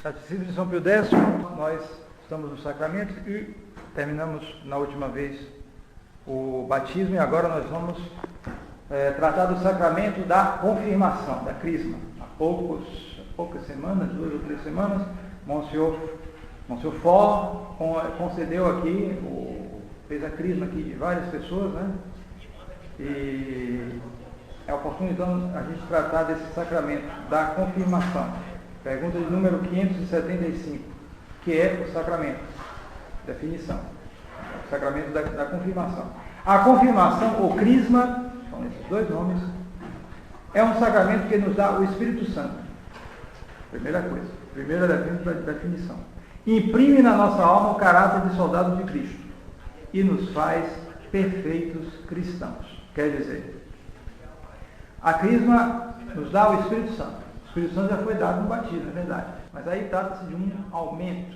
Catecismo de São Pio X, nós estamos no sacramento e terminamos na última vez o batismo e agora nós vamos tratar do sacramento da confirmação, da crisma. Há poucas semanas, 2 ou 3 semanas, Monsenhor Fó concedeu aqui, fez a crisma aqui de várias pessoas, né? E é oportuno então a gente tratar desse sacramento da confirmação. Pergunta de número 575, que é o sacramento. Definição. O sacramento da confirmação. A confirmação, ou crisma, são esses dois nomes, é um sacramento que nos dá o Espírito Santo. Primeira coisa. Primeira definição. Imprime na nossa alma o caráter de soldado de Cristo e nos faz perfeitos cristãos. Quer dizer, a crisma nos dá o Espírito Santo. O Espírito Santo já foi dado no batismo, é verdade. Mas aí trata-se de um aumento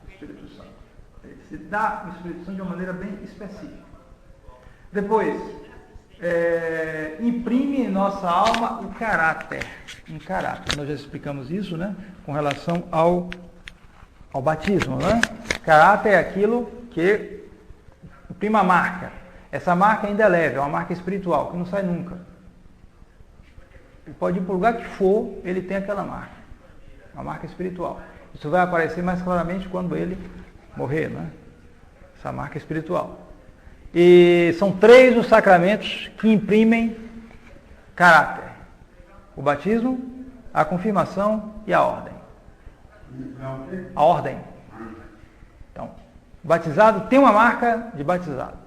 do Espírito Santo. Ele se dá o Espírito Santo de uma maneira bem específica. Depois, imprime em nossa alma o caráter. Um caráter. Nós já explicamos isso, né? Com relação ao batismo, né? Caráter é aquilo que imprime a marca. Essa marca ainda é leve, é uma marca espiritual, que não sai nunca. Ele pode ir para o lugar que for, ele tem aquela marca. Uma marca espiritual. Isso vai aparecer mais claramente quando ele morrer, né? Essa marca espiritual. E são 3 os sacramentos que imprimem caráter. O batismo, a confirmação e a ordem. A ordem. Então, o batizado tem uma marca de batizado.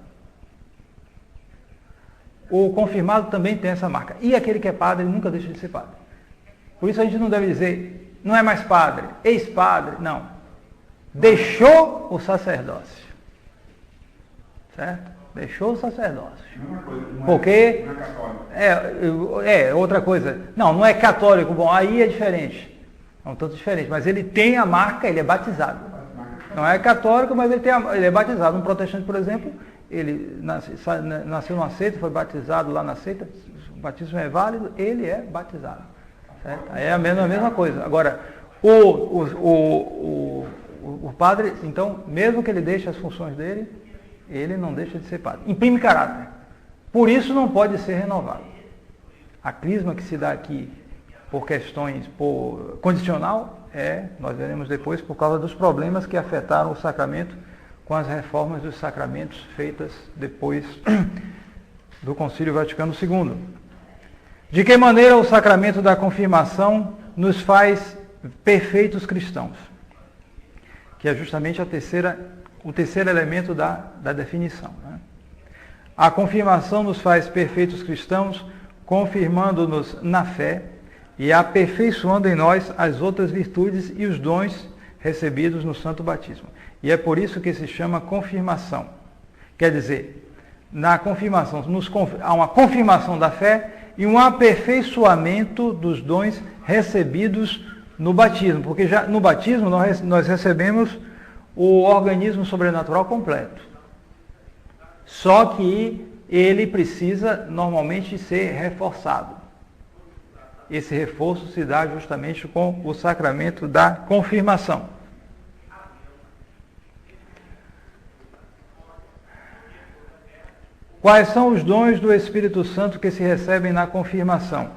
O confirmado também tem essa marca. E aquele que é padre nunca deixa de ser padre. Por isso a gente não deve dizer, não é mais padre, ex-padre, não. Deixou o sacerdócio. Certo? Deixou o sacerdócio. Porque é outra coisa. Não é católico. Bom, aí é diferente. É um tanto diferente. Mas ele tem a marca, ele é batizado. Não é católico, mas ele é batizado. Um protestante, por exemplo, ele nasceu numa seita, foi batizado lá na seita, o batismo é válido, ele é batizado. Certo? Aí é a mesma coisa. Agora, o padre, então, mesmo que ele deixe as funções dele, ele não deixa de ser padre. Imprime caráter. Por isso não pode ser renovado. A crisma que se dá aqui por questões, por condicional, nós veremos depois, por causa dos problemas que afetaram o sacramento com as reformas dos sacramentos feitas depois do Concílio Vaticano II. De que maneira o sacramento da confirmação nos faz perfeitos cristãos? Que é justamente o terceiro elemento da definição. Né? A confirmação nos faz perfeitos cristãos, confirmando-nos na fé e aperfeiçoando em nós as outras virtudes e os dons recebidos no Santo Batismo. E é por isso que se chama confirmação. Quer dizer, na confirmação, há uma confirmação da fé e um aperfeiçoamento dos dons recebidos no batismo. Porque já no batismo nós recebemos o organismo sobrenatural completo. Só que ele precisa normalmente ser reforçado. Esse reforço se dá justamente com o sacramento da confirmação. Quais são os dons do Espírito Santo que se recebem na confirmação?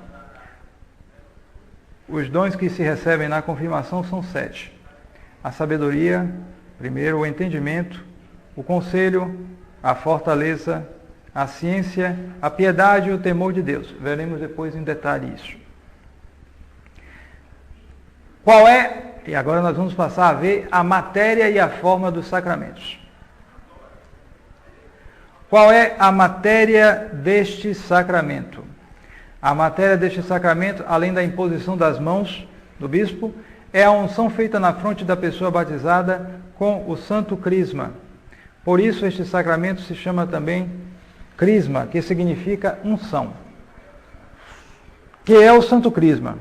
Os dons que se recebem na confirmação são 7. A sabedoria, primeiro o entendimento, o conselho, a fortaleza, a ciência, a piedade e o temor de Deus. Veremos depois em detalhe isso. E agora nós vamos passar a ver a matéria e a forma dos sacramentos. Qual é a matéria deste sacramento? A matéria deste sacramento, além da imposição das mãos do bispo, é a unção feita na fronte da pessoa batizada com o santo crisma. Por isso este sacramento se chama também crisma, que significa unção. Que é o santo crisma?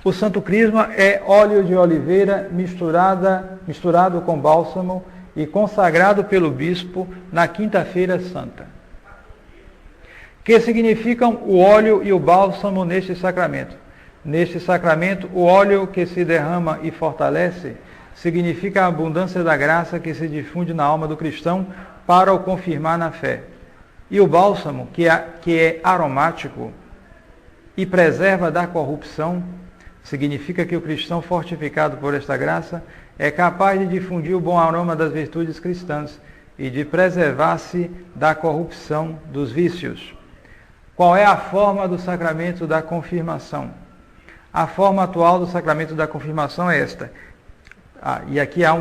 O santo crisma é óleo de oliveira misturado com bálsamo e consagrado pelo bispo na quinta-feira santa. Que significam o óleo e o bálsamo neste sacramento? Neste sacramento, o óleo que se derrama e fortalece significa a abundância da graça que se difunde na alma do cristão para o confirmar na fé. E o bálsamo, que é aromático e preserva da corrupção, significa que o cristão fortificado por esta graça é capaz de difundir o bom aroma das virtudes cristãs e de preservar-se da corrupção dos vícios. Qual é a forma do sacramento da confirmação? A forma atual do sacramento da confirmação é esta. E aqui há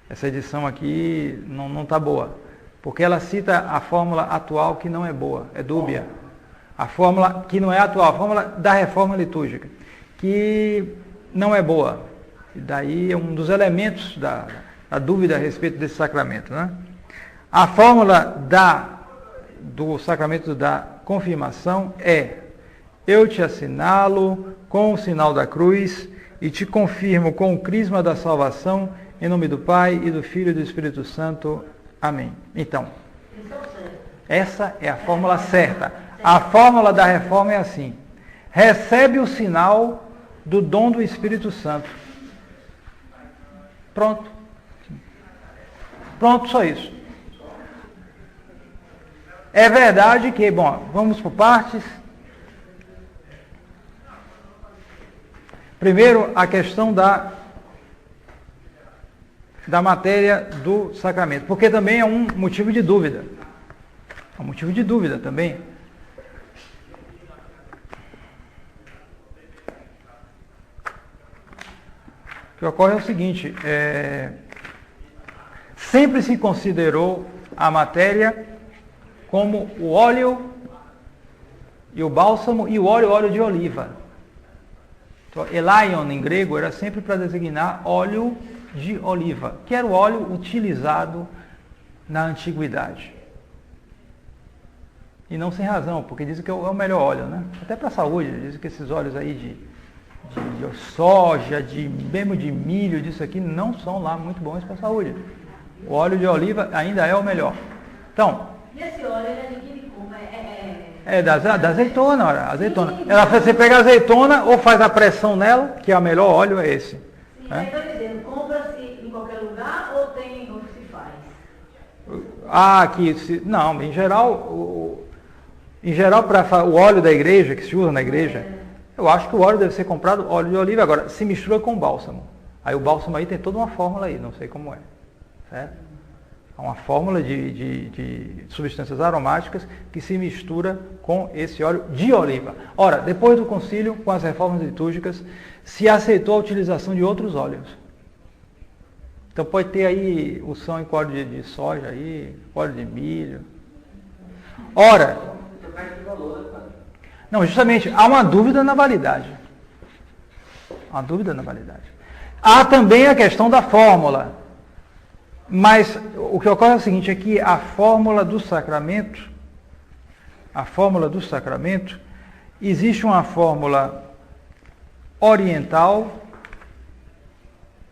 essa edição aqui não está boa, porque ela cita a fórmula atual que não é boa, é dúbia. A fórmula que não é atual, a fórmula da reforma litúrgica, que não é boa. E daí é um dos elementos da dúvida a respeito desse sacramento, né? A fórmula do sacramento da confirmação é: eu te assinalo com o sinal da cruz e te confirmo com o crisma da salvação, em nome do Pai e do Filho e do Espírito Santo. Amém. Então, essa é a fórmula certa. A fórmula da reforma é assim: recebe o sinal do dom do Espírito Santo. Pronto. Pronto, só isso. É verdade que, bom, vamos por partes. Primeiro, a questão da matéria do sacramento, porque também é um motivo de dúvida. É um motivo de dúvida também. O que ocorre é o seguinte, sempre se considerou a matéria como o óleo e o bálsamo e o óleo de oliva. Então, elaion em grego era sempre para designar óleo de oliva, que era o óleo utilizado na antiguidade. E não sem razão, porque dizem que é o melhor óleo, né? Até para a saúde, dizem que esses óleos aí de soja, mesmo de milho, disso aqui, não são lá muito bons para a saúde. O óleo de oliva ainda é o melhor. Então, e esse óleo ele adquire como? Da azeitona, ora, azeitona. Você pega a azeitona ou faz a pressão nela, que é o melhor óleo, é esse. Sim, né? Estou dizendo, compra-se em qualquer lugar ou tem onde se faz? Não, em geral para o óleo da igreja, que se usa na igreja, eu acho que o óleo deve ser comprado óleo de oliva. Agora, se mistura com bálsamo. Aí o bálsamo aí tem toda uma fórmula aí, não sei como é. Certo? Uma fórmula de substâncias aromáticas que se mistura com esse óleo de oliva. Ora, depois do concílio, com as reformas litúrgicas, se aceitou a utilização de outros óleos. Então pode ter aí unção com óleo de soja, aí, óleo de milho. Ora, não, justamente, há uma dúvida na validade. Uma dúvida na validade. Há também a questão da fórmula. Mas o que ocorre é o seguinte, é que a fórmula do sacramento, existe uma fórmula oriental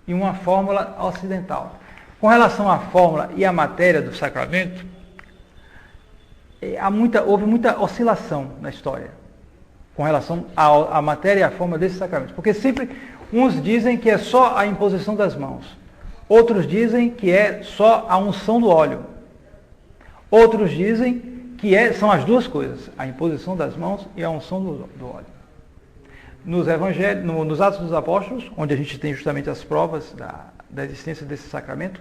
e uma fórmula ocidental. Com relação à fórmula e à matéria do sacramento, houve muita oscilação na história com relação à matéria e à forma desse sacramento. Porque sempre uns dizem que é só a imposição das mãos. Outros dizem que é só a unção do óleo. Outros dizem que são as duas coisas, a imposição das mãos e a unção do óleo. Nos Atos dos Apóstolos, onde a gente tem justamente as provas da existência desse sacramento,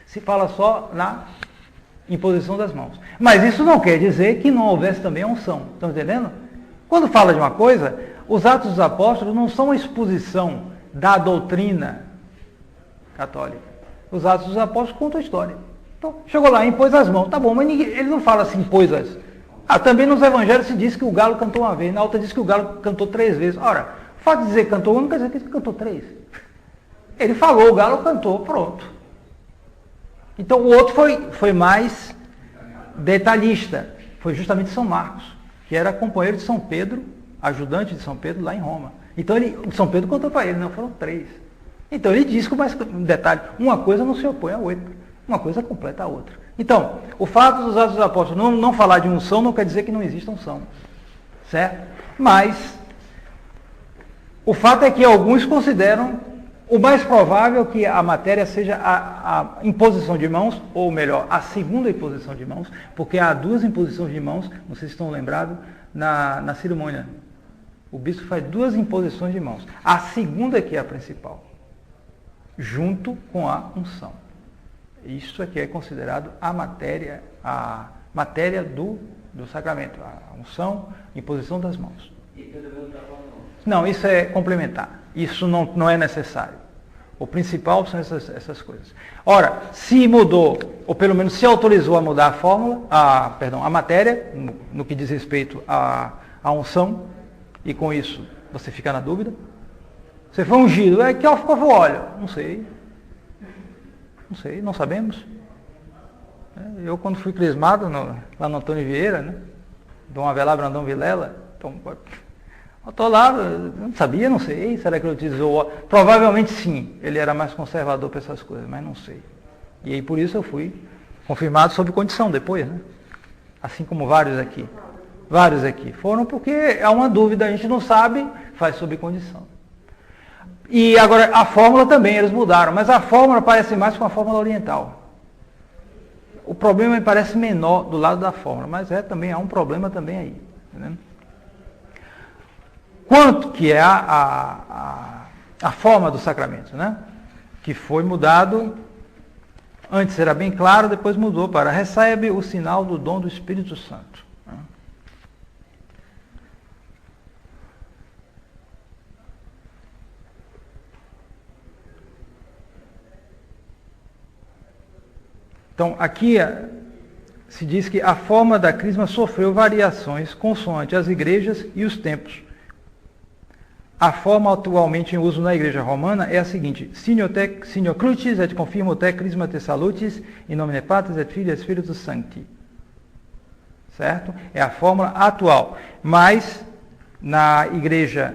se fala só na imposição das mãos. Mas isso não quer dizer que não houvesse também a unção. Estão entendendo? Quando fala de uma coisa, os Atos dos Apóstolos não são uma exposição da doutrina católica. Os Atos dos Apóstolos contam a história. Então, chegou lá, impôs as mãos. Tá bom, mas ele não fala assim, impôs as... também nos evangelhos se diz que o galo cantou uma vez, na outra diz que o galo cantou 3 vezes. Ora, o fato de dizer que cantou uma não quer dizer que ele cantou 3. Ele falou, o galo cantou, pronto. Então, o outro foi mais detalhista. Foi justamente São Marcos, que era companheiro de São Pedro, ajudante de São Pedro lá em Roma. Então, São Pedro contou para ele, não, foram 3. Então ele diz com mais detalhe, uma coisa não se opõe à outra, uma coisa completa a outra. Então, o fato dos Atos dos Apóstolos não falar de unção não quer dizer que não exista unção, certo? Mas O fato é que alguns consideram o mais provável que a matéria seja a imposição de mãos, ou melhor, a segunda imposição de mãos, porque há duas imposições de mãos, não sei se estão lembrados, na cerimônia. O bispo faz duas imposições de mãos. A segunda que é a principal, junto com a unção. Isso aqui é considerado a matéria do sacramento, a unção, imposição das mãos. Não, isso é complementar. Isso não é necessário. O principal são essas coisas. Ora, se mudou, ou pelo menos se autorizou a mudar a fórmula, a matéria, no que diz respeito à unção, e com isso você fica na dúvida. Você foi ungido, que ficou o óleo? Não sei, não sabemos. Eu, quando fui crismado lá no Antônio Vieira, né, Dom Avelar Brandão Vilela, então, eu estou lá, não sabia, não sei, será que ele utilizou? Provavelmente sim, ele era mais conservador para essas coisas, mas não sei. E aí por isso eu fui confirmado sob condição depois, né? Assim como vários aqui. Vários aqui. Foram porque há uma dúvida, a gente não sabe, faz sob condição. E agora, a fórmula também, eles mudaram, mas a fórmula parece mais com a fórmula oriental. O problema me parece menor do lado da fórmula, mas também há um problema também aí. Entendeu? Quanto que é a forma do sacramento, né? Que foi mudado, antes era bem claro, depois mudou para recebe o sinal do dom do Espírito Santo. Então, aqui se diz que a forma da crisma sofreu variações consoante as igrejas e os tempos. A forma atualmente em uso na igreja romana é a seguinte: Signo crucis et confirmo te crisma te salutis in nomine Patris et Filii et Spiritus Sancti. Certo? É a fórmula atual. Mas na igreja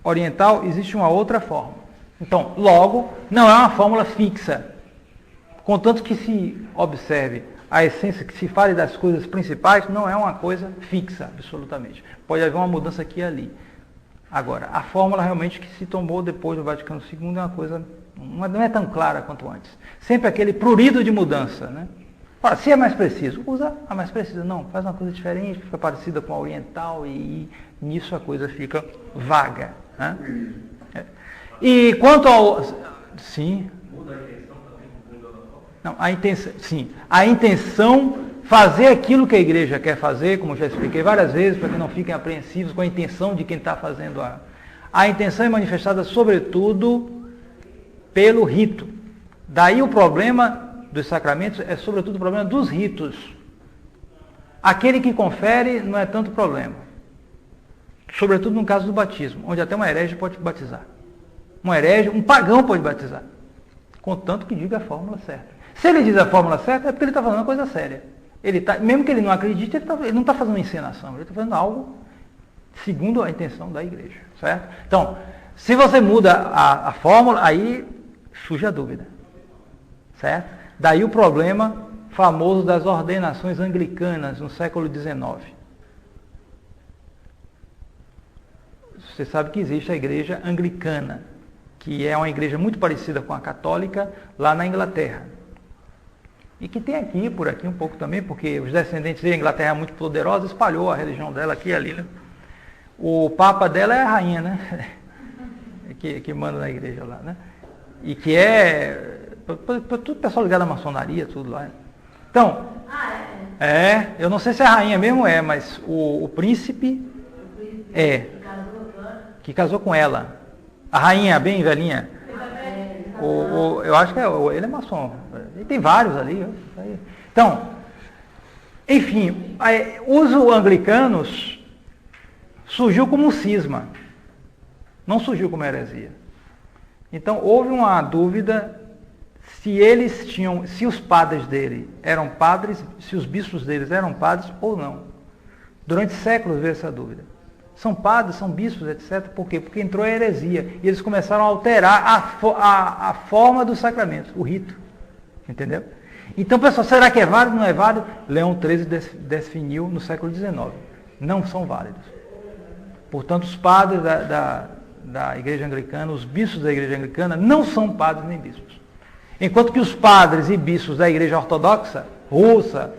oriental existe uma outra fórmula. Então, logo, não é uma fórmula fixa. Contanto que se observe a essência, que se fale das coisas principais, não é uma coisa fixa, absolutamente. Pode haver uma mudança aqui e ali. Agora, a fórmula realmente que se tomou depois do Vaticano II é uma coisa, não é tão clara quanto antes. Sempre aquele prurido de mudança, né? Ora, se é mais preciso, usa a mais precisa. Não, faz uma coisa diferente, fica parecida com a oriental e nisso a coisa fica vaga. Né? E quanto ao... Sim. Muda a intenção também? Não, a intenção, sim. A intenção, fazer aquilo que a igreja quer fazer, como já expliquei várias vezes, para que não fiquem apreensivos com a intenção de quem está fazendo a intenção é manifestada, sobretudo, pelo rito. Daí o problema dos sacramentos é, sobretudo, o problema dos ritos. Aquele que confere não é tanto problema. Sobretudo no caso do batismo, onde até um herege pode batizar. Um herege, um pagão pode batizar. Contanto que diga a fórmula certa. Se ele diz a fórmula certa, é porque ele está fazendo uma coisa séria. Mesmo que ele não acredite, ele não está fazendo uma encenação, ele está fazendo algo segundo a intenção da igreja, certo? Então, se você muda a fórmula, aí surge a dúvida, certo? Daí o problema famoso das ordenações anglicanas no século XIX. Você sabe que existe a igreja anglicana, que é uma igreja muito parecida com a católica lá na Inglaterra. E que tem aqui, por aqui um pouco também, porque os descendentes da Inglaterra muito poderosa, espalhou a religião dela aqui e ali, né? O papa dela é a rainha, né? que manda na igreja lá, né? E que é para tudo pessoal ligado à maçonaria, tudo lá. Então, eu não sei se a rainha mesmo mas o príncipe que casou com ela. A rainha, bem velhinha. Eu acho que ele é maçom. E tem vários ali. Então, enfim, os anglicanos surgiu como um cisma. Não surgiu como heresia. Então, houve uma dúvida se os padres dele eram padres, se os bispos deles eram padres ou não. Durante séculos veio essa dúvida. São padres, são bispos, etc. Por quê? Porque entrou a heresia. E eles começaram a alterar a forma do sacramento, o rito. Entendeu? Então, pessoal, será que é válido? Não é válido? Leão XIII definiu no século XIX. Não são válidos. Portanto, os padres da igreja anglicana, os bispos da igreja anglicana, não são padres nem bispos. Enquanto que os padres e bispos da igreja ortodoxa, russa,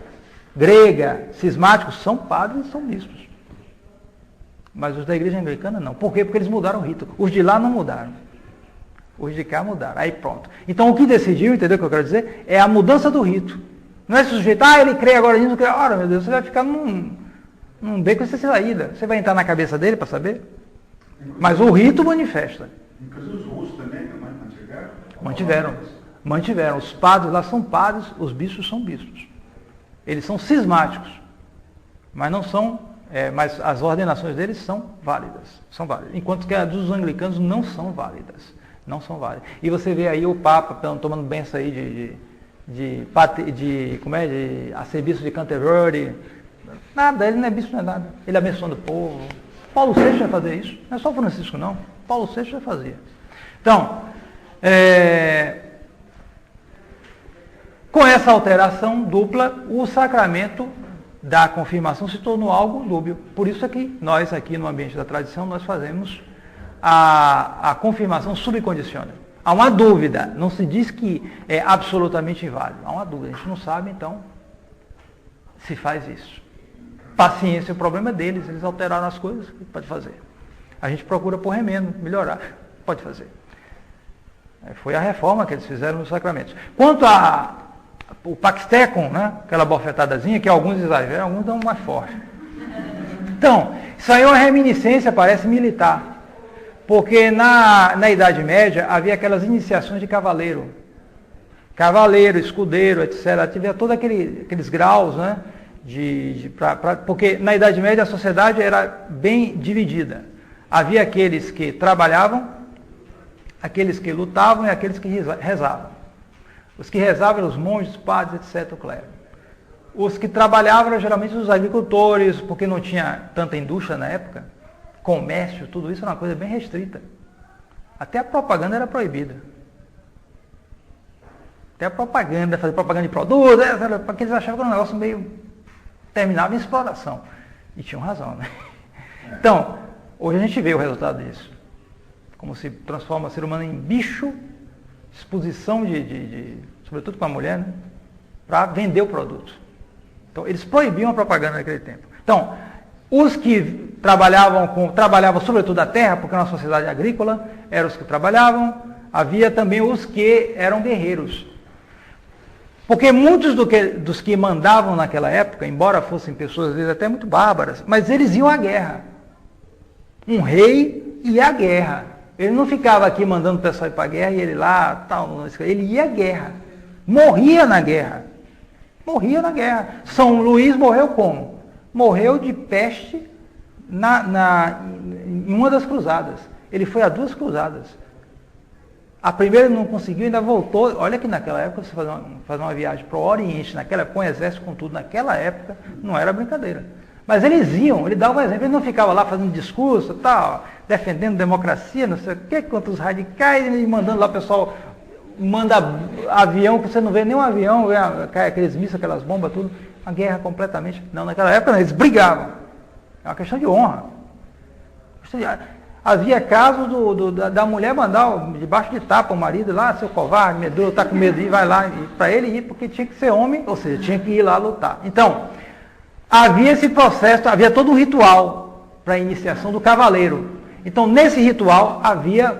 grega, cismáticos, são padres e são bispos. Mas os da igreja anglicana não. Por quê? Porque eles mudaram o rito. Os de lá não mudaram. Os de cá mudaram. Aí pronto. Então o que decidiu, entendeu o que eu quero dizer? É a mudança do rito. Não é esse sujeito, ele crê agora nisso, crê. Ora, meu Deus, você vai ficar num beco sem saída. Você vai entrar na cabeça dele para saber? Mas o rito manifesta. Inclusive os russos também Mantiveram. Os padres lá são padres, os bispos são bispos. Eles são cismáticos. Mas não são, mas as ordenações deles são válidas. Enquanto que as dos anglicanos não são válidas. Não são válidas. E você vê aí o Papa tomando benção aí de arcebispo de Canterbury. Nada, ele não é bispo, não é nada. Ele é abençoando o povo. Paulo VI vai fazer isso. Não é só o Francisco, não. Paulo VI já fazia. Então, com essa alteração dupla, o sacramento da confirmação se tornou algo dúbio. Por isso é que nós aqui no ambiente da tradição, nós fazemos a confirmação subcondiciona. Há uma dúvida, não se diz que é absolutamente inválido. Há uma dúvida, a gente não sabe, então, se faz isso. Paciência, o problema é deles, eles alteraram as coisas, pode fazer. A gente procura por remendo, melhorar, pode fazer. Foi a reforma que eles fizeram nos sacramentos. Quanto o Pax Tecum, né, aquela bofetadazinha, que alguns exageram, alguns dão mais forte. Então, isso aí é uma reminiscência, parece militar. Porque na Idade Média havia aquelas iniciações de cavaleiro. Cavaleiro, escudeiro, etc. Havia todos aqueles graus, né? Porque na Idade Média a sociedade era bem dividida. Havia aqueles que trabalhavam, aqueles que lutavam e aqueles que rezavam. Os que rezavam eram os monges, padres, etc. o clero. Os que trabalhavam eram geralmente os agricultores, porque não tinha tanta indústria na época. Comércio, tudo isso era uma coisa bem restrita. Até a propaganda era proibida. Até a propaganda, fazer propaganda de produtos, porque eles achavam que era um negócio meio... terminava em exploração. E tinham razão, né? Então, hoje a gente vê o resultado disso. Como se transforma o ser humano em bicho, exposição sobretudo com a mulher, né? Para vender o produto. Então, eles proibiam a propaganda naquele tempo. Então, os que trabalhavam sobretudo a terra, porque era uma sociedade agrícola, eram os que trabalhavam. Havia também os que eram guerreiros. Porque muitos dos que mandavam naquela época, embora fossem pessoas às vezes até muito bárbaras, mas eles iam à guerra. Um rei ia à guerra. Ele não ficava aqui mandando o pessoal ir para a guerra e ele lá, tal, ele ia à guerra. Morria na guerra. Morria na guerra. São Luís morreu como? Morreu de peste em uma das cruzadas. Ele foi a 2 cruzadas. A primeira ele não conseguiu, ainda voltou. Olha que naquela época, você fazer uma viagem para o Oriente, com o exército, com tudo, naquela época, não era brincadeira. Mas eles iam, ele dava um exemplo, ele não ficava lá fazendo discurso, tal, defendendo democracia, não sei o quê, contra os radicais, e mandando lá o pessoal, manda avião, que você não vê nenhum avião, cai aqueles mísseis, aquelas bombas, tudo. Uma guerra completamente. Não, naquela época não, eles brigavam. É uma questão de honra. Havia casos da mulher mandar debaixo de tapa o marido lá, seu covarde, medroso, está com medo de ir, vai lá, para ele ir, porque tinha que ser homem, ou seja, tinha que ir lá lutar. Então, havia esse processo, havia todo um ritual para a iniciação do cavaleiro. Então, nesse ritual, havia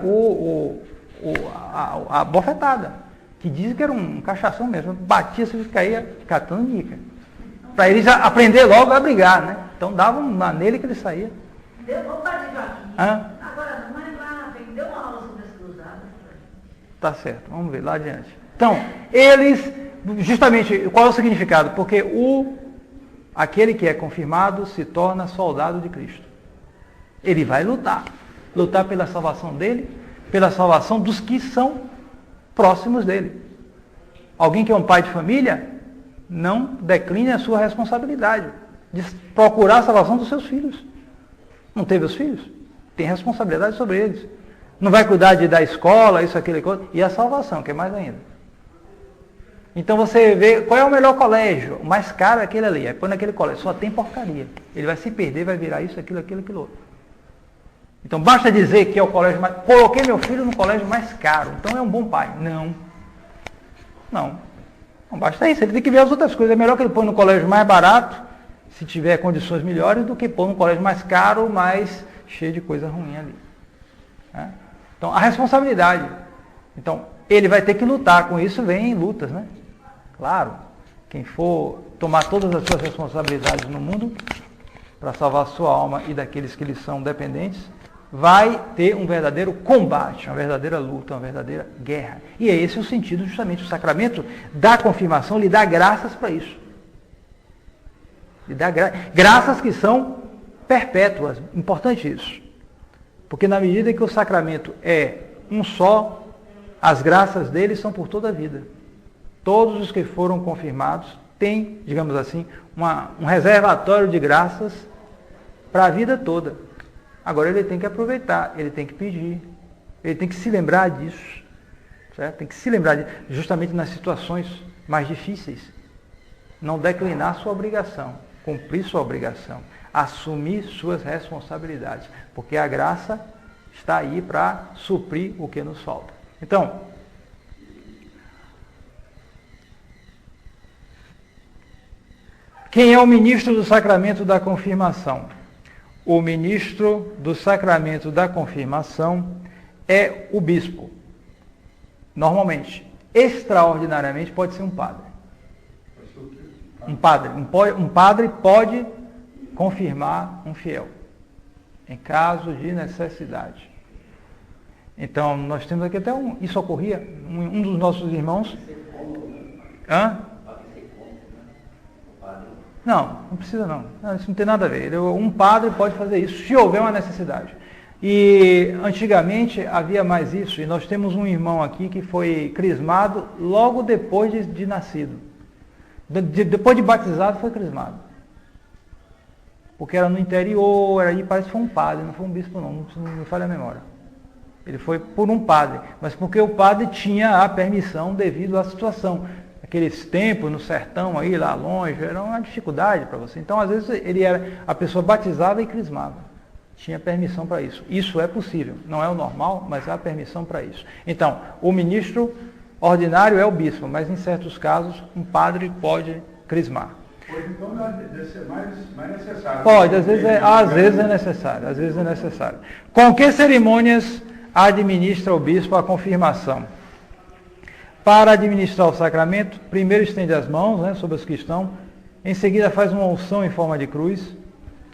a bofetada, que dizem que era um cachação mesmo, batia, você caía catando dica. Para ele já aprender logo a brigar, né? Então, dava nele que ele saía. Ô, padre Joaquim, agora, mas lá, deu uma aula sobre as cruzadas. Tá certo, vamos ver lá adiante. Então, eles, justamente, qual é o significado? Porque aquele que é confirmado se torna soldado de Cristo. Ele vai lutar pela salvação dele, pela salvação dos que são próximos dele. Alguém que é um pai de família, não decline a sua responsabilidade de procurar a salvação dos seus filhos. Não teve os filhos? Tem responsabilidade sobre eles. Não vai cuidar da escola, isso, aquilo, e a salvação, que é mais ainda. Então você vê qual é o melhor colégio. O mais caro é aquele ali. Aí põe naquele colégio, só tem porcaria. Ele vai se perder, vai virar isso, aquilo outro. Então basta dizer que é o colégio mais... Coloquei meu filho no colégio mais caro, então é um bom pai. Não. Não basta isso, ele tem que ver as outras coisas. É melhor que ele põe no colégio mais barato, se tiver condições melhores, do que pôr no colégio mais caro, mais cheio de coisa ruim ali. Né? Então, a responsabilidade. Então, ele vai ter que lutar. Com isso vem lutas, né? Claro, quem for tomar todas as suas responsabilidades no mundo, para salvar a sua alma e daqueles que lhe são dependentes, vai ter um verdadeiro combate, uma verdadeira luta, uma verdadeira guerra. E é esse o sentido, justamente, o sacramento da confirmação lhe dá graças para isso. Lhe dá graças que são perpétuas. Importante isso. Porque na medida que o sacramento é um só, as graças dele são por toda a vida. Todos os que foram confirmados têm, digamos assim, um reservatório de graças para a vida toda. Agora ele tem que aproveitar, ele tem que pedir, ele tem que se lembrar disso, certo? Tem que se lembrar disso, justamente nas situações mais difíceis. Não declinar sua obrigação, cumprir sua obrigação, assumir suas responsabilidades, porque a graça está aí para suprir o que nos falta. Então, quem é o ministro do sacramento da confirmação? O ministro do sacramento da confirmação é o bispo. Normalmente, extraordinariamente, pode ser um padre. Um padre pode confirmar um fiel, em caso de necessidade. Então, nós temos aqui até isso ocorria, um dos nossos irmãos... Não precisa não. Isso não tem nada a ver. Um padre pode fazer isso, se houver uma necessidade. E antigamente havia mais isso, e nós temos um irmão aqui que foi crismado logo depois de nascido. Depois de batizado foi crismado. Porque era no interior, aí parece que foi um padre, não foi um bispo não me falha a memória. Ele foi por um padre, mas porque o padre tinha a permissão devido à situação. Aqueles tempos no sertão aí, lá longe, era uma dificuldade para você. Então, às vezes, ele era a pessoa batizada e crismava. Tinha permissão para isso. Isso é possível. Não é o normal, mas há permissão para isso. Então, o ministro ordinário é o bispo, mas em certos casos, um padre pode crismar. Pode, então, deve ser mais necessário. Pode, às vezes é necessário. Com que cerimônias administra o bispo a confirmação? Para administrar o sacramento, primeiro estende as mãos, né, sobre os que estão, em seguida faz uma unção em forma de cruz,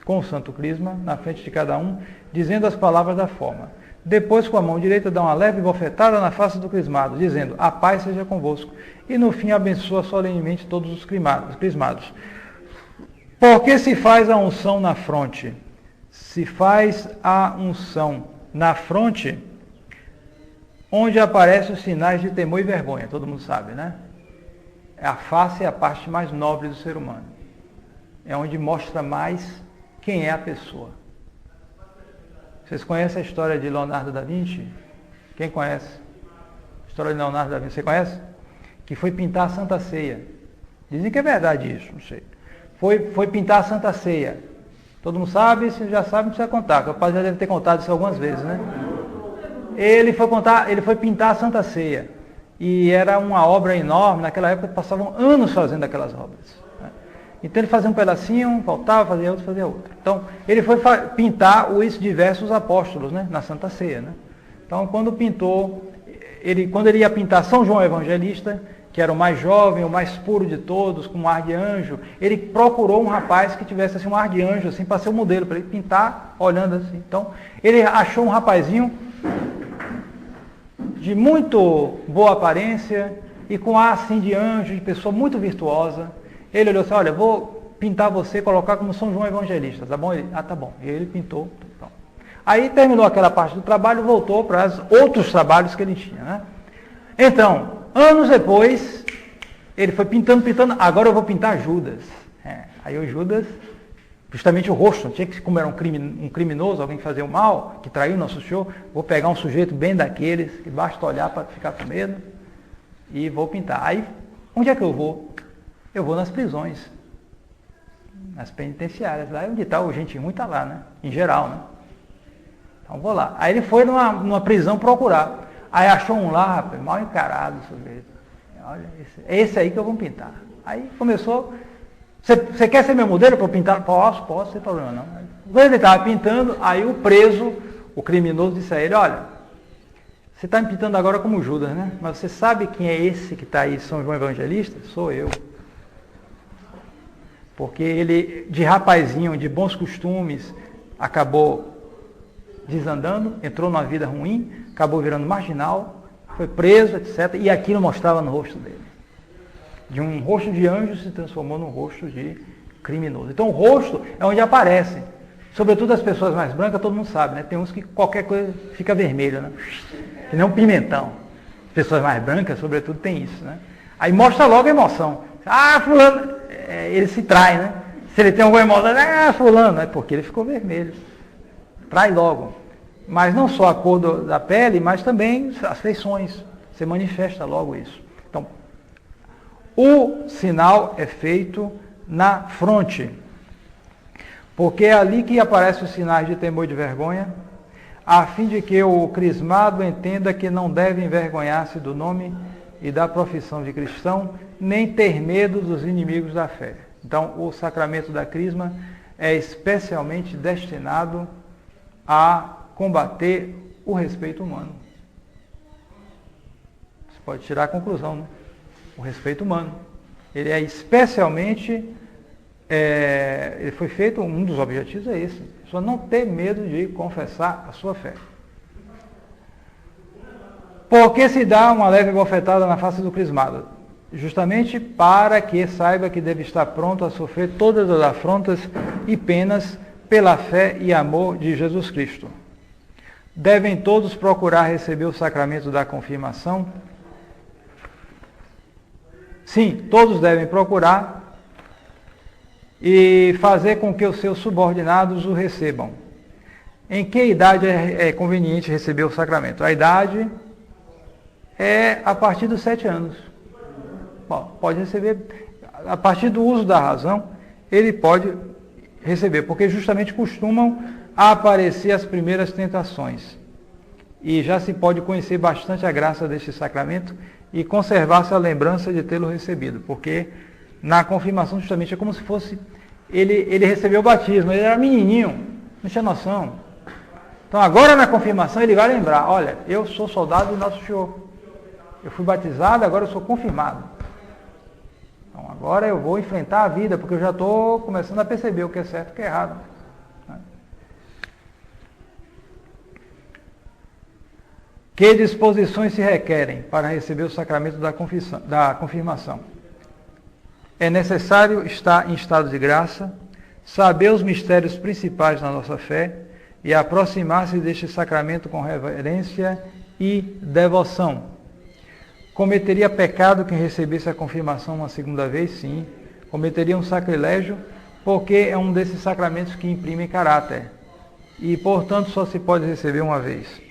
com o santo crisma, na frente de cada um, dizendo as palavras da forma. Depois, com a mão direita, dá uma leve bofetada na face do crismado, dizendo, a paz seja convosco. E no fim, abençoa solenemente todos os crismados. Por que se faz a unção na fronte? Se faz a unção na fronte, onde aparecem os sinais de temor e vergonha, todo mundo sabe, né? A face é a parte mais nobre do ser humano. É onde mostra mais quem é a pessoa. Vocês conhecem a história de Leonardo da Vinci? Quem conhece? A história de Leonardo da Vinci, você conhece? Que foi pintar a Santa Ceia. Dizem que é verdade isso, não sei. Foi pintar a Santa Ceia. Todo mundo sabe, se já sabe, não precisa contar, que o padre já deve ter contado isso algumas vezes, né? Ele foi pintar a Santa Ceia. E era uma obra enorme, naquela época passavam anos fazendo aquelas obras. Né? Então ele fazia um pedacinho, faltava, fazia outro, fazia outro. Então ele foi pintar os diversos apóstolos, né, na Santa Ceia. Né? Então quando pintou, quando ele ia pintar São João Evangelista, que era o mais jovem, o mais puro de todos, com um ar de anjo, ele procurou um rapaz que tivesse assim, um ar de anjo, assim, para ser o modelo, para ele pintar olhando assim. Então ele achou um rapazinho de muito boa aparência e com ar assim de anjo, de pessoa muito virtuosa. Ele olhou assim, olha, vou pintar você, colocar como São João Evangelista, tá bom? Ele, tá bom. E ele pintou. Então. Aí terminou aquela parte do trabalho, voltou para os outros trabalhos que ele tinha, né? Então, anos depois, ele foi pintando, agora eu vou pintar Judas. Aí o Judas, justamente o rosto, tinha que, como era um criminoso, alguém que fazia o mal, que traiu o nosso Senhor, vou pegar um sujeito bem daqueles, que basta olhar para ficar com medo, e vou pintar. Aí, onde é que eu vou? Eu vou nas prisões, nas penitenciárias, lá onde está o gente ruim, está lá, né? Em geral, né? Então vou lá. Aí ele foi numa prisão procurar. Aí achou um lá, rapaz, mal encarado o sujeito. Olha, é esse aí que eu vou pintar. Aí começou, você quer ser meu modelo para eu pintar? Posso, sem problema não. Quando ele estava pintando, aí o preso, o criminoso, disse a ele, olha, você está me pintando agora como Judas, né? Mas você sabe quem é esse que está aí, São João Evangelista? Sou eu. Porque ele, de rapazinho, de bons costumes, acabou desandando, entrou numa vida ruim, acabou virando marginal, foi preso, etc. E aquilo mostrava no rosto dele. De um rosto de anjo se transformou num rosto de criminoso. Então o rosto é onde aparece. Sobretudo as pessoas mais brancas, todo mundo sabe, né? Tem uns que qualquer coisa fica vermelho, né? Que nem um pimentão. As pessoas mais brancas, sobretudo, tem isso, né? Aí mostra logo a emoção. Ah, fulano, ele se trai, né? Se ele tem alguma emoção, fulano, é porque ele ficou vermelho. Trai logo. Mas não só a cor da pele, mas também as feições. Você manifesta logo isso. Então, o sinal é feito na fronte. Porque é ali que aparecem os sinais de temor e de vergonha, a fim de que o crismado entenda que não deve envergonhar-se do nome e da profissão de cristão, nem ter medo dos inimigos da fé. Então, o sacramento da crisma é especialmente destinado a combater o respeito humano. Você pode tirar a conclusão, né? O respeito humano. Ele é especialmente, ele foi feito, um dos objetivos é esse, só não ter medo de confessar a sua fé. Porque se dá uma leve bofetada na face do crismado? Justamente para que saiba que deve estar pronto a sofrer todas as afrontas e penas pela fé e amor de Jesus Cristo. Devem todos procurar receber o sacramento da confirmação? Sim, todos devem procurar e fazer com que os seus subordinados o recebam. Em que idade é conveniente receber o sacramento? A idade é a partir dos 7 anos. Bom, pode receber, a partir do uso da razão, ele pode receber, porque justamente costumam aparecer as primeiras tentações. E já se pode conhecer bastante a graça deste sacramento e conservar-se a lembrança de tê-lo recebido, porque na confirmação justamente é como se fosse, ele recebeu o batismo, ele era menininho, não tinha noção. Então agora na confirmação ele vai lembrar, olha, eu sou soldado do Nosso Senhor, eu fui batizado, agora eu sou confirmado. Então agora eu vou enfrentar a vida, porque eu já estou começando a perceber o que é certo e o que é errado. Que disposições se requerem para receber o sacramento da confirmação? É necessário estar em estado de graça, saber os mistérios principais da nossa fé e aproximar-se deste sacramento com reverência e devoção. Cometeria pecado quem recebesse a confirmação uma segunda vez? Sim. Cometeria um sacrilégio, porque é um desses sacramentos que imprimem caráter. E, portanto, só se pode receber uma vez.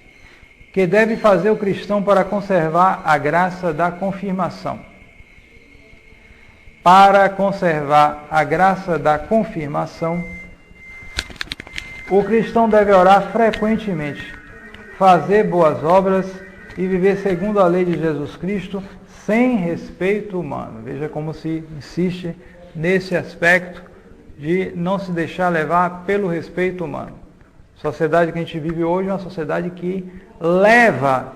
Que deve fazer o cristão para conservar a graça da confirmação? Para conservar a graça da confirmação, o cristão deve orar frequentemente, fazer boas obras e viver segundo a lei de Jesus Cristo, sem respeito humano. Veja como se insiste nesse aspecto de não se deixar levar pelo respeito humano. A sociedade que a gente vive hoje é uma sociedade que leva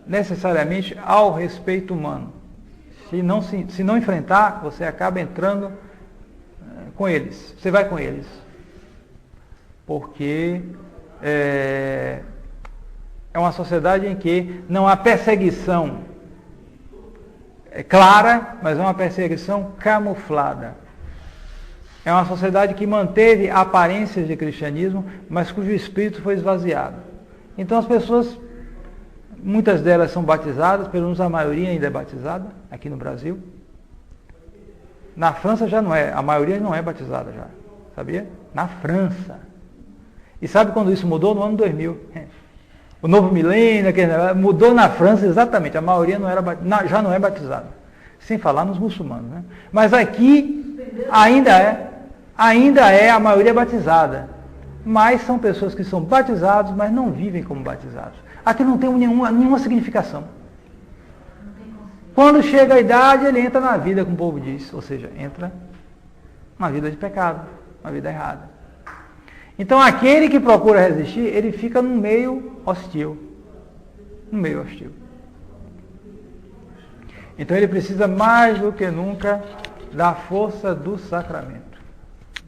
necessariamente ao respeito humano. Se não enfrentar, você acaba entrando com eles. Você vai com eles. Porque é uma sociedade em que não há perseguição clara, mas é uma perseguição camuflada. É uma sociedade que manteve aparências de cristianismo, mas cujo espírito foi esvaziado. Então as pessoas, muitas delas são batizadas, pelo menos a maioria ainda é batizada, aqui no Brasil. Na França já não é, a maioria não é batizada já, sabia? Na França. E sabe quando isso mudou? No ano 2000. O novo milênio, mudou na França exatamente, a maioria já não é batizada. Sem falar nos muçulmanos, né? Mas aqui ainda é a maioria batizada. mas são pessoas que são batizados, mas não vivem como batizados. Aqui não tem nenhuma significação. Quando chega a idade, ele entra na vida, como o povo diz, ou seja, entra na vida de pecado, na vida errada. Então, aquele que procura resistir, ele fica no meio hostil. No meio hostil. Então, ele precisa mais do que nunca da força do sacramento,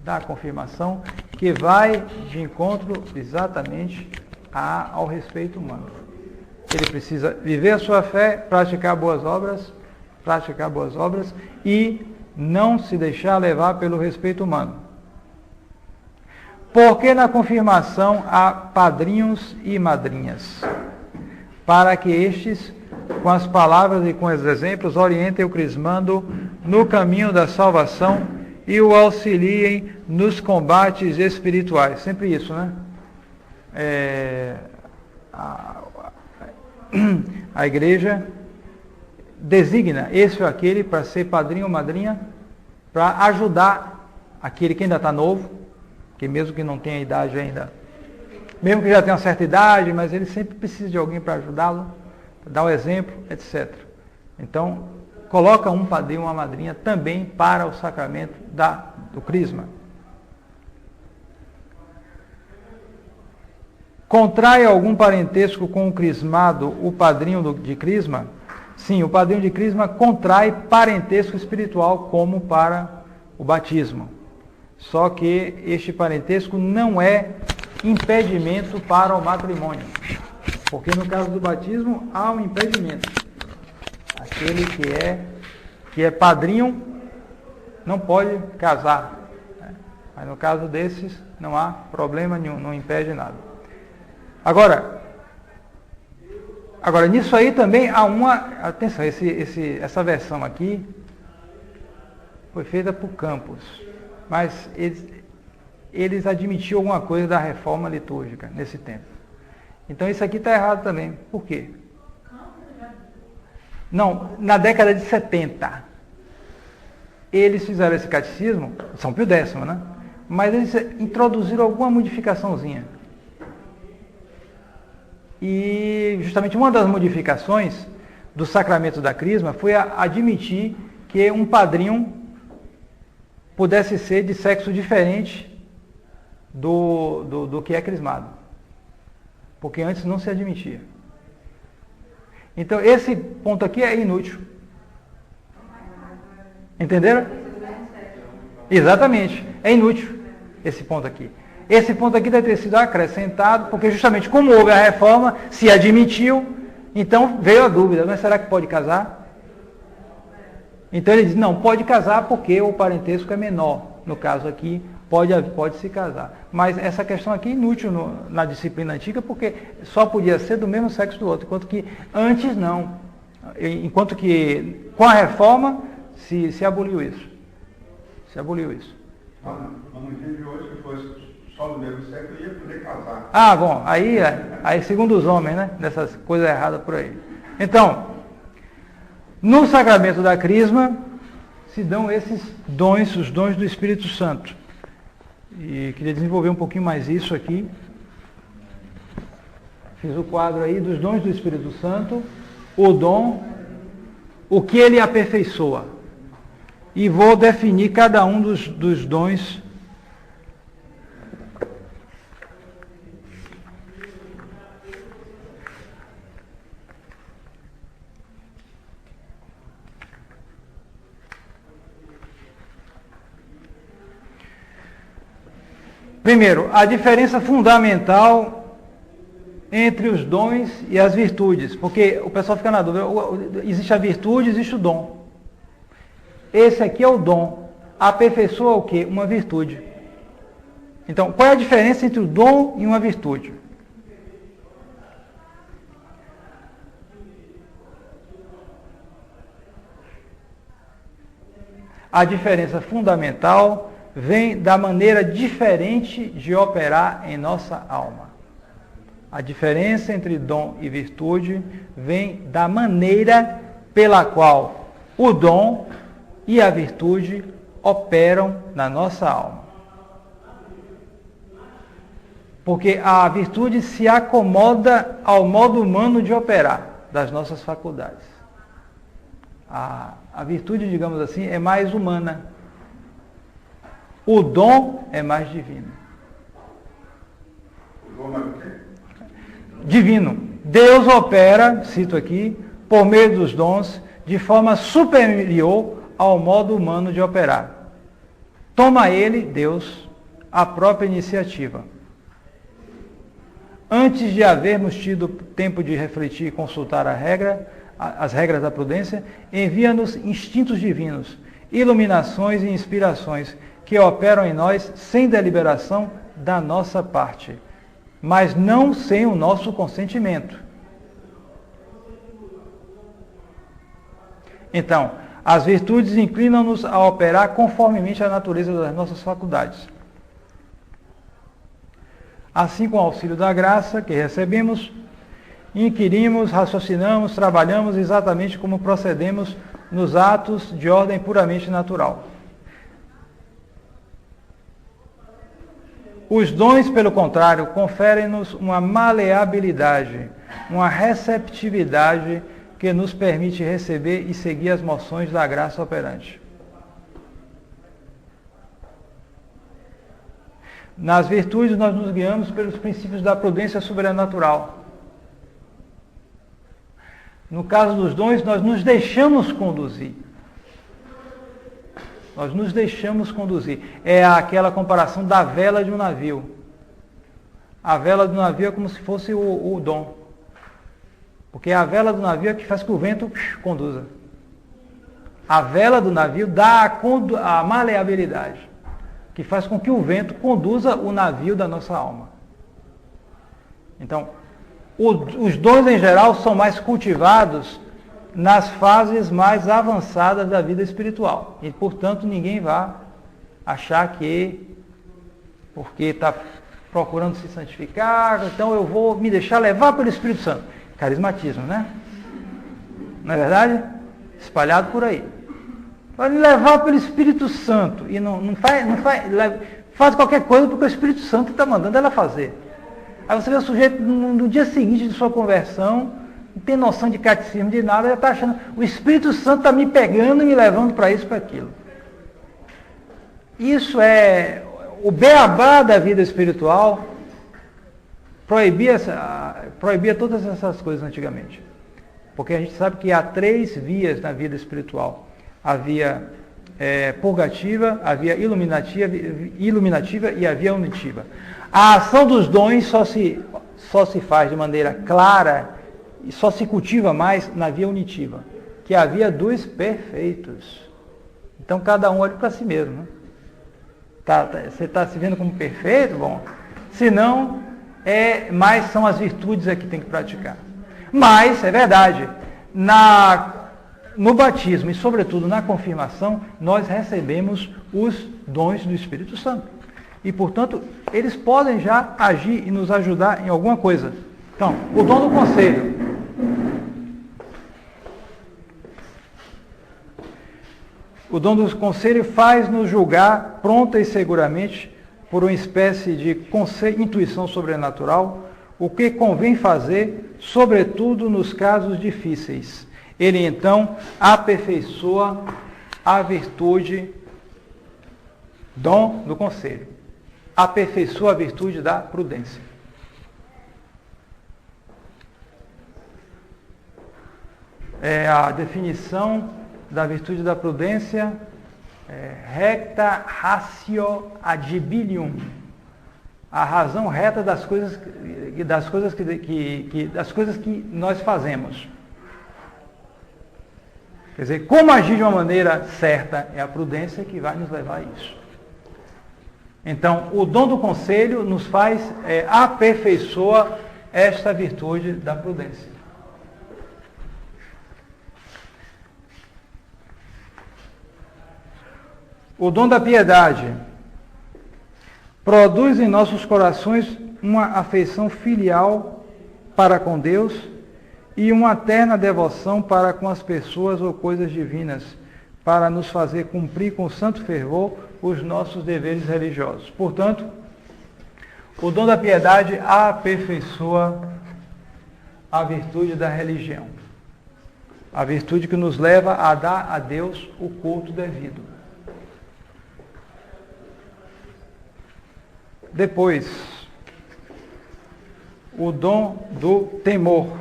da confirmação, que vai de encontro exatamente ao respeito humano. Ele precisa viver a sua fé, praticar boas obras e não se deixar levar pelo respeito humano. Porque na confirmação há padrinhos e madrinhas, para que estes, com as palavras e com os exemplos, orientem o crismando no caminho da salvação e o auxiliem nos combates espirituais. Sempre isso, né? A igreja designa esse ou aquele para ser padrinho ou madrinha, para ajudar aquele que ainda está novo, que mesmo que não tenha idade ainda, mesmo que já tenha uma certa idade, mas ele sempre precisa de alguém para ajudá-lo, para dar o exemplo, etc. Então, coloca um padrinho ou uma madrinha também para o sacramento do crisma. Contrai algum parentesco com o crismado, o padrinho de crisma? Sim, o padrinho de crisma contrai parentesco espiritual como para o batismo. Só que este parentesco não é impedimento para o matrimônio. Porque no caso do batismo há um impedimento. Aquele que é padrinho não pode casar. Mas no caso desses não há problema nenhum, não impede nada. Agora nisso aí também há atenção, essa versão aqui foi feita por Campos, mas eles admitiam alguma coisa da reforma litúrgica nesse tempo. Então isso aqui está errado também. Por quê? Não, na década de 70, eles fizeram esse catecismo, São Pio X, né? Mas eles introduziram alguma modificaçãozinha. E justamente uma das modificações do sacramento da crisma foi admitir que um padrinho pudesse ser de sexo diferente do que é crismado. Porque antes não se admitia. Então esse ponto aqui é inútil. Entenderam? Exatamente, é inútil esse ponto aqui. Esse ponto aqui deve ter sido acrescentado, porque justamente como houve a reforma, se admitiu, então veio a dúvida, mas será que pode casar? Então ele diz, não, pode casar porque o parentesco é menor. No caso aqui, pode se casar. Mas essa questão aqui é inútil na disciplina antiga, porque só podia ser do mesmo sexo do outro, enquanto que antes não. Enquanto que com a reforma se aboliu isso. Se aboliu isso. Eu não entendi hoje que fosse só do mesmo sexo, ia poder casar. Ah, bom, aí segundo os homens, né? Dessas coisas erradas por aí. Então, no sacramento da crisma, se dão esses dons, os dons do Espírito Santo. E queria desenvolver um pouquinho mais isso aqui. Fiz o quadro aí dos dons do Espírito Santo, o dom, o que ele aperfeiçoa. E vou definir cada um dos dons. Primeiro, a diferença fundamental entre os dons e as virtudes, porque o pessoal fica na dúvida, existe a virtude, existe o dom. Esse aqui é o dom. Aperfeiçoa o quê? Uma virtude. Então, qual é a diferença entre o dom e uma virtude? A diferença fundamental vem da maneira diferente de operar em nossa alma. A diferença entre dom e virtude vem da maneira pela qual o dom e a virtude operam na nossa alma. Porque a virtude se acomoda ao modo humano de operar das nossas faculdades. A virtude, digamos assim, é mais humana. O dom é mais divino. O dom é o quê? Divino. Deus opera, cito aqui, por meio dos dons, de forma superior ao modo humano de operar. Toma ele, Deus, a própria iniciativa. Antes de havermos tido tempo de refletir e consultar as regras da prudência, envia-nos instintos divinos, iluminações e inspirações que operam em nós sem deliberação da nossa parte, mas não sem o nosso consentimento. Então, as virtudes inclinam-nos a operar conformemente à natureza das nossas faculdades. Assim, com o auxílio da graça que recebemos, inquirimos, raciocinamos, trabalhamos exatamente como procedemos nos atos de ordem puramente natural. Os dons, pelo contrário, conferem-nos uma maleabilidade, uma receptividade que nos permite receber e seguir as moções da graça operante. Nas virtudes, nós nos guiamos pelos princípios da prudência sobrenatural. No caso dos dons, nós nos deixamos conduzir. Nós nos deixamos conduzir. É aquela comparação da vela de um navio. A vela do navio é como se fosse o dom. Porque a vela do navio é que faz que o vento conduza. A vela do navio dá a maleabilidade, que faz com que o vento conduza o navio da nossa alma. Então, os dons em geral são mais cultivados nas fases mais avançadas da vida espiritual. E, portanto, ninguém vai achar que, porque está procurando se santificar, então eu vou me deixar levar pelo Espírito Santo. Carismatismo, né? Não é verdade? Espalhado por aí. Vai me levar pelo Espírito Santo. E faz qualquer coisa porque o Espírito Santo está mandando ela fazer. Aí você vê o sujeito no dia seguinte de sua conversão, não tem noção de catecismo, de nada, já está achando, o Espírito Santo está me pegando e me levando para isso, para aquilo. Isso é o beabá da vida espiritual. Proibia todas essas coisas antigamente. Porque a gente sabe que há 3 vias na vida espiritual. A via purgativa, a via iluminativa e a via unitiva. A ação dos dons só se faz de maneira clara e só se cultiva mais na via unitiva, que é a via dos perfeitos. Então cada um olha para si mesmo. Né? Você está se vendo como perfeito? Bom, se não, mais são as virtudes que tem que praticar. Mas, é verdade, no batismo e sobretudo na confirmação, nós recebemos os dons do Espírito Santo. E, portanto, eles podem já agir e nos ajudar em alguma coisa. Então, o dom do conselho. O dom do conselho faz-nos julgar pronta e seguramente, por uma espécie de intuição sobrenatural, o que convém fazer, sobretudo nos casos difíceis. Ele, então, aperfeiçoa a virtude, dom do conselho. Aperfeiçoa a virtude da prudência. A definição da virtude da prudência recta ratio agibilium, a razão reta das coisas que nós fazemos. Quer dizer, como agir de uma maneira certa é a prudência que vai nos levar a isso. Então, o dom do conselho nos faz aperfeiçoa esta virtude da prudência. O dom da piedade produz em nossos corações uma afeição filial para com Deus e uma terna devoção para com as pessoas ou coisas divinas, para nos fazer cumprir com santo fervor os nossos deveres religiosos. Portanto, O dom da piedade aperfeiçoa a virtude da religião. A virtude que nos leva a dar a Deus o culto devido. Depois, o dom do temor.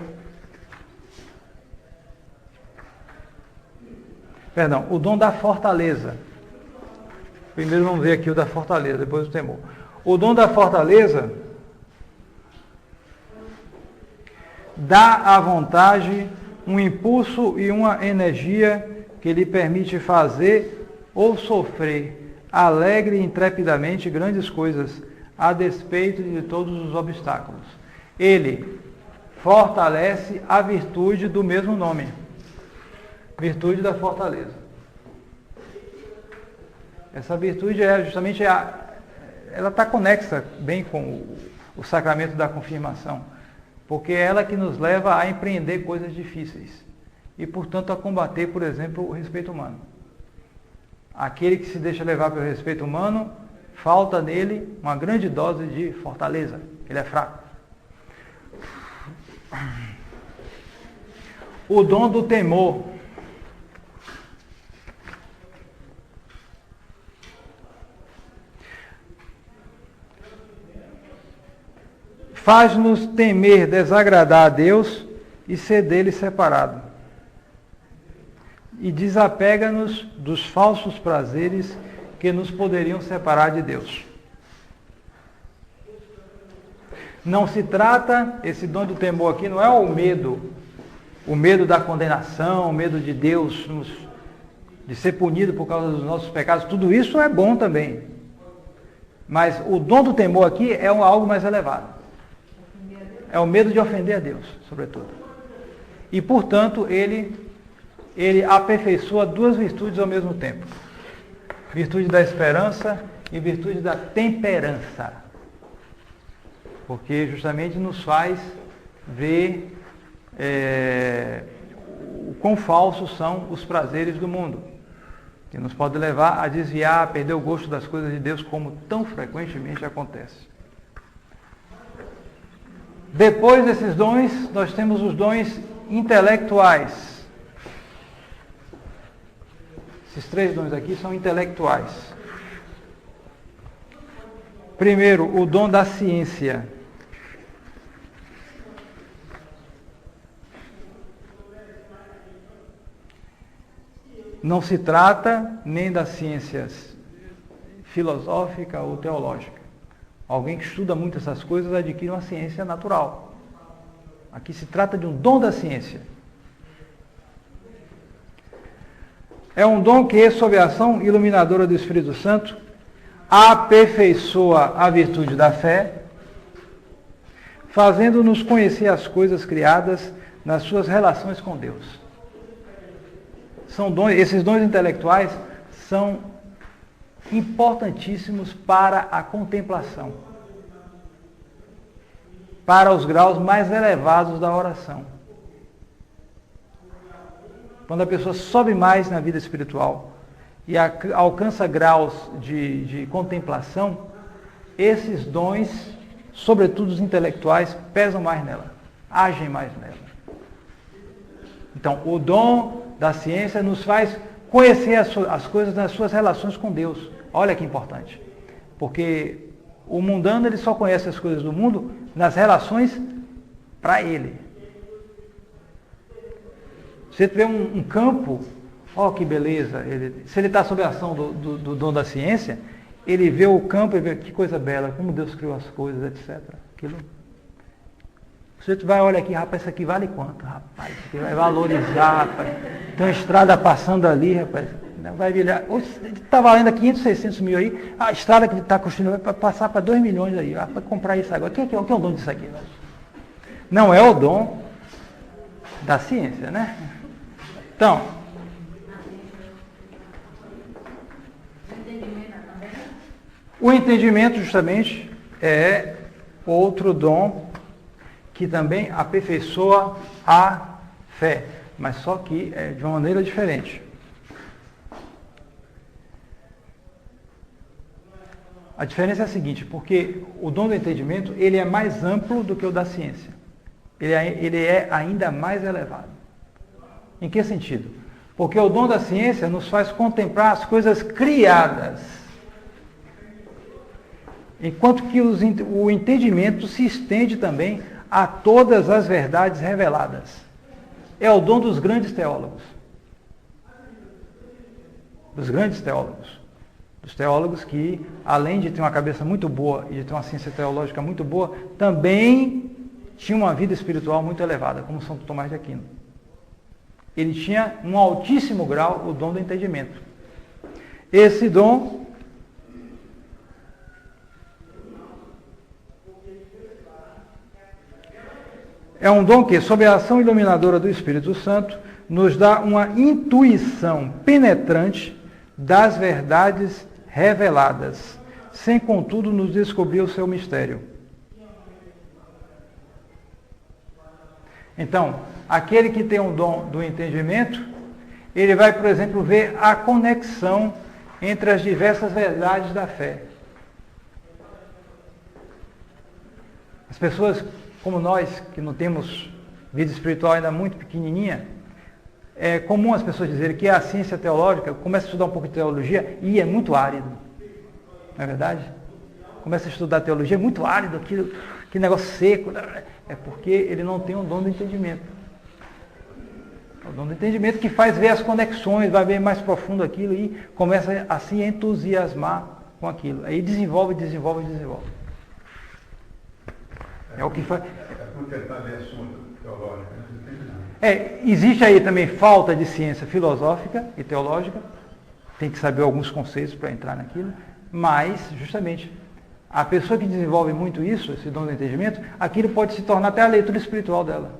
Perdão, o dom da fortaleza. Primeiro vamos ver aqui o da fortaleza, depois o temor. O dom da fortaleza dá à vontade um impulso e uma energia que lhe permite fazer ou sofrer alegre e intrepidamente grandes coisas, a despeito de todos os obstáculos. Ele fortalece a virtude do mesmo nome, virtude da fortaleza. Essa virtude é justamente ela está conexa bem com o sacramento da confirmação, porque é ela que nos leva a empreender coisas difíceis e, portanto, a combater, por exemplo, o respeito humano. Aquele que se deixa levar pelo respeito humano, falta nele uma grande dose de fortaleza, ele é fraco. O dom do temor. Faz-nos temer desagradar a Deus e ser dele separado. E desapega-nos dos falsos prazeres que nos poderiam separar de Deus. Não se trata, esse dom do temor aqui não é o medo da condenação, o medo de Deus, de ser punido por causa dos nossos pecados. Tudo isso é bom também. Mas o dom do temor aqui é algo mais elevado. É o medo de ofender a Deus, sobretudo. E, portanto, ele aperfeiçoa duas virtudes ao mesmo tempo. Virtude da esperança e virtude da temperança. Porque justamente nos faz ver o quão falsos são os prazeres do mundo, que nos pode levar a desviar, a perder o gosto das coisas de Deus, como tão frequentemente acontece. Depois desses dons, nós temos os dons intelectuais. Esses três dons aqui são intelectuais. Primeiro, o dom da ciência. Não se trata nem das ciências filosófica ou teológica. Alguém que estuda muito essas coisas adquire uma ciência natural. Aqui se trata de um dom da ciência. É um dom que, sob a ação iluminadora do Espírito Santo, aperfeiçoa a virtude da fé, fazendo-nos conhecer as coisas criadas nas suas relações com Deus. Esses dons intelectuais são importantíssimos para a contemplação, para os graus mais elevados da oração. Quando a pessoa sobe mais na vida espiritual e alcança graus de contemplação, esses dons, sobretudo os intelectuais, pesam mais nela, agem mais nela. Então, o dom da ciência nos faz conhecer as coisas nas suas relações com Deus. Olha que importante. Porque o mundano ele só conhece as coisas do mundo nas relações para ele. Você vê um campo, ó que beleza. Se ele está sob a ação do dom da ciência, ele vê o campo e vê que coisa bela, como Deus criou as coisas, etc. Aquilo. Você vai olhar aqui, rapaz, isso aqui vale quanto? Rapaz, isso aqui vai valorizar, rapaz. Tem uma estrada passando ali, rapaz. Vai virar. Está valendo 500, 600 mil aí. A estrada que está construindo vai passar para 2 milhões aí. Para comprar isso agora. O que é o dom disso aqui? Não é o dom da ciência, né? Então, o entendimento justamente é outro dom que também aperfeiçoa a fé, mas só que é de uma maneira diferente. A diferença é a seguinte, porque o dom do entendimento, ele é mais amplo do que o da ciência. Ele é ainda mais elevado. Em que sentido? Porque o dom da ciência nos faz contemplar as coisas criadas, enquanto que o entendimento se estende também a todas as verdades reveladas. É o dom dos grandes teólogos. Dos grandes teólogos. Dos teólogos que, além de ter uma cabeça muito boa e de ter uma ciência teológica muito boa, também tinham uma vida espiritual muito elevada, como São Tomás de Aquino. Ele tinha um altíssimo grau o dom do entendimento. Esse dom é um dom que, sob a ação iluminadora do Espírito Santo, nos dá uma intuição penetrante das verdades reveladas, sem contudo nos descobrir o seu mistério. Então, aquele que tem um dom do entendimento, ele vai, por exemplo, ver a conexão entre as diversas verdades da fé. As pessoas como nós, que não temos vida espiritual ainda muito pequenininha, é comum as pessoas dizerem que a ciência teológica, começa a estudar um pouco de teologia e é muito árido. Não é verdade? Começa a estudar teologia, é muito árido, que negócio seco. É porque ele não tem um dom do entendimento. É o dom do entendimento que faz ver as conexões, vai ver mais profundo aquilo e começa a se entusiasmar com aquilo. Aí desenvolve. É o que faz. É por tentar ler assunto teológico, não entende nada. Existe aí também falta de ciência filosófica e teológica, tem que saber alguns conceitos para entrar naquilo, mas, justamente, a pessoa que desenvolve muito isso, esse dom do entendimento, aquilo pode se tornar até a leitura espiritual dela.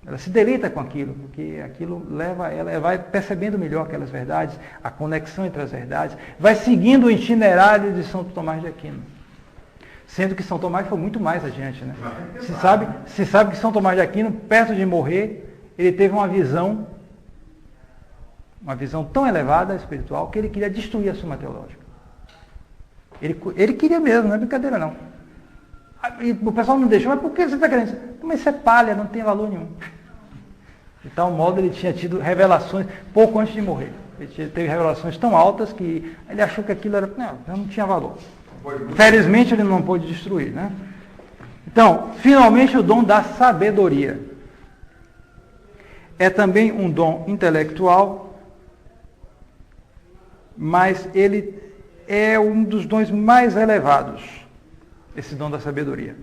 Ela se deleita com aquilo, porque aquilo leva ela, vai percebendo melhor aquelas verdades, a conexão entre as verdades, vai seguindo o itinerário de São Tomás de Aquino. Sendo que São Tomás foi muito mais adiante, né? Se sabe que São Tomás de Aquino, perto de morrer, ele teve uma visão tão elevada espiritual, que ele queria destruir a Suma Teológica. Ele queria mesmo, não é brincadeira não. E o pessoal não deixou, mas por que você está querendo isso? Mas isso é palha, não tem valor nenhum. De tal modo ele tinha tido revelações pouco antes de morrer. Ele teve revelações tão altas que ele achou que aquilo não tinha valor. Felizmente ele não pôde destruir, né? Então, finalmente o dom da sabedoria. É também um dom intelectual, mas ele é um dos dons mais elevados, esse dom da sabedoria.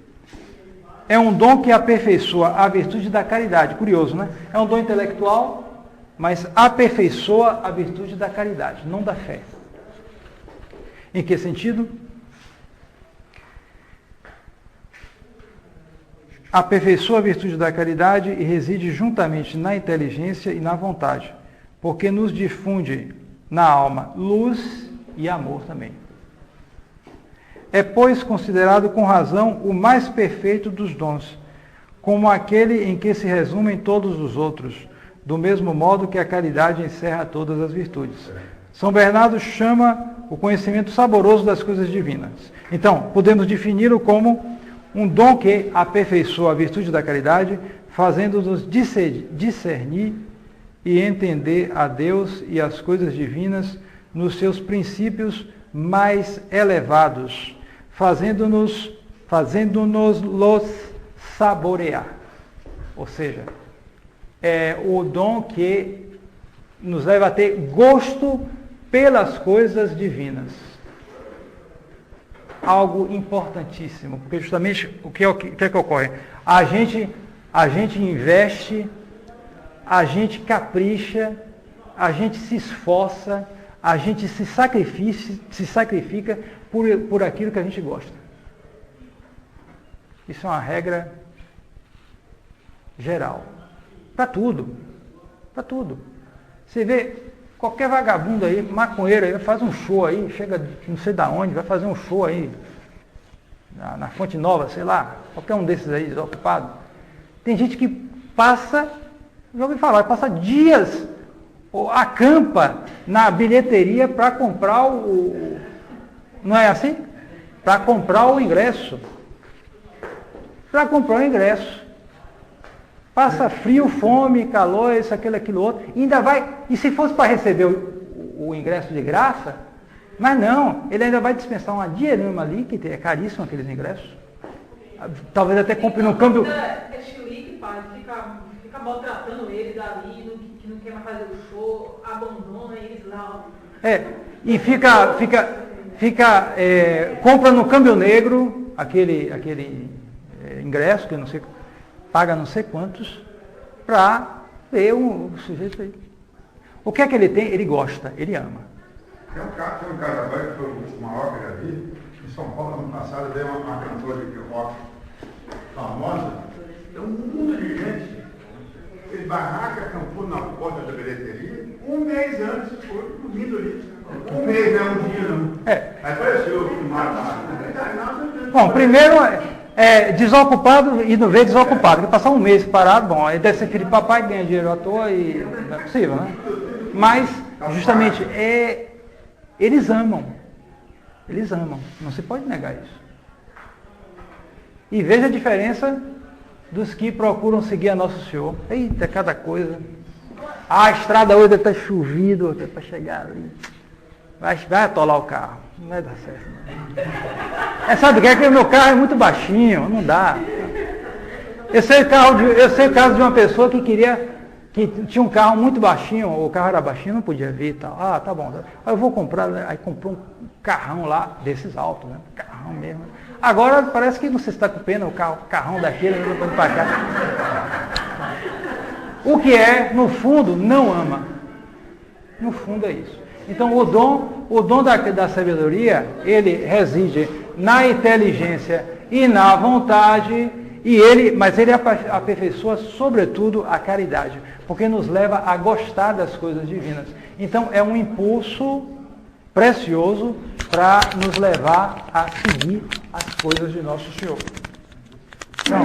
É um dom que aperfeiçoa a virtude da caridade. Curioso, né? É um dom intelectual, mas aperfeiçoa a virtude da caridade, não da fé. Em que sentido? Aperfeiçoa a virtude da caridade e reside juntamente na inteligência e na vontade, porque nos difunde na alma luz e amor também. É, pois, considerado com razão o mais perfeito dos dons, como aquele em que se resumem todos os outros, do mesmo modo que a caridade encerra todas as virtudes. São Bernardo chama o conhecimento saboroso das coisas divinas. Então, podemos defini-lo como um dom que aperfeiçoa a virtude da caridade, fazendo-nos discernir e entender a Deus e as coisas divinas nos seus princípios mais elevados, fazendo-nos los saborear. Ou seja, é o dom que nos leva a ter gosto pelas coisas divinas. Algo importantíssimo, porque justamente o que é que ocorre? A gente investe, a gente capricha, a gente se esforça, a gente se sacrifica por aquilo que a gente gosta. Isso é uma regra geral. Para tudo. Para tudo. Você vê qualquer vagabundo aí, maconheiro aí, faz um show aí, chega não sei da onde, vai fazer um show aí, na Fonte Nova, sei lá, qualquer um desses aí, desocupado. Tem gente que passa, já ouvi falar, passa dias, ou acampa na bilheteria para comprar Não é assim? Para comprar o ingresso. Para comprar o ingresso. Passa frio, fome, calor, isso, aquilo, outro. E ainda vai. E se fosse para receber o ingresso de graça, mas não, ele ainda vai dispensar uma dinheirama ali, que é caríssimo aqueles ingressos. Talvez até compre no câmbio. É chilique, pai, fica maltratando ele dali, que não quer mais fazer o show, abandona eles lá. E compra no câmbio negro aquele ingresso, que eu não sei, paga não sei quantos, para ver o sujeito aí. O que é que ele tem? Ele gosta, ele ama. Tem um cara agora que foi o maior que eu já vi, em São Paulo, ano passado, veio uma cantora de rock famosa, tem um mundo de gente, ele barraca, acampou na porta da bilheteria, um mês antes, foi dormindo ali. Um mês, não é um dia, não. Aí apareceu o filmado. Bom, primeiro, desocupado e não vê desocupado, porque passar um mês parado, bom, aí deve ser filho de papai, ganha dinheiro à toa e não é possível, né? Mas, justamente, eles amam, não se pode negar isso. E veja a diferença dos que procuram seguir a Nosso Senhor. Eita, cada coisa. A estrada hoje deve estar chovido até para chegar ali. Vai atolar o carro, não vai dar certo. Não. Sabe o que é que o meu carro é muito baixinho, não dá. Eu sei o caso de uma pessoa que tinha um carro muito baixinho, o carro era baixinho, não podia vir e tal. Ah, tá bom. Aí eu vou comprar, aí comprou um carrão lá, desses altos, né? Carrão mesmo. Agora parece que você está com pena, o carrão daquele, não pode para cá. O que no fundo, não ama. No fundo é isso. Então o dom da sabedoria, ele reside na inteligência e na vontade, mas ele aperfeiçoa sobretudo a caridade, porque nos leva a gostar das coisas divinas. Então é um impulso precioso para nos levar a seguir as coisas de Nosso Senhor. Então,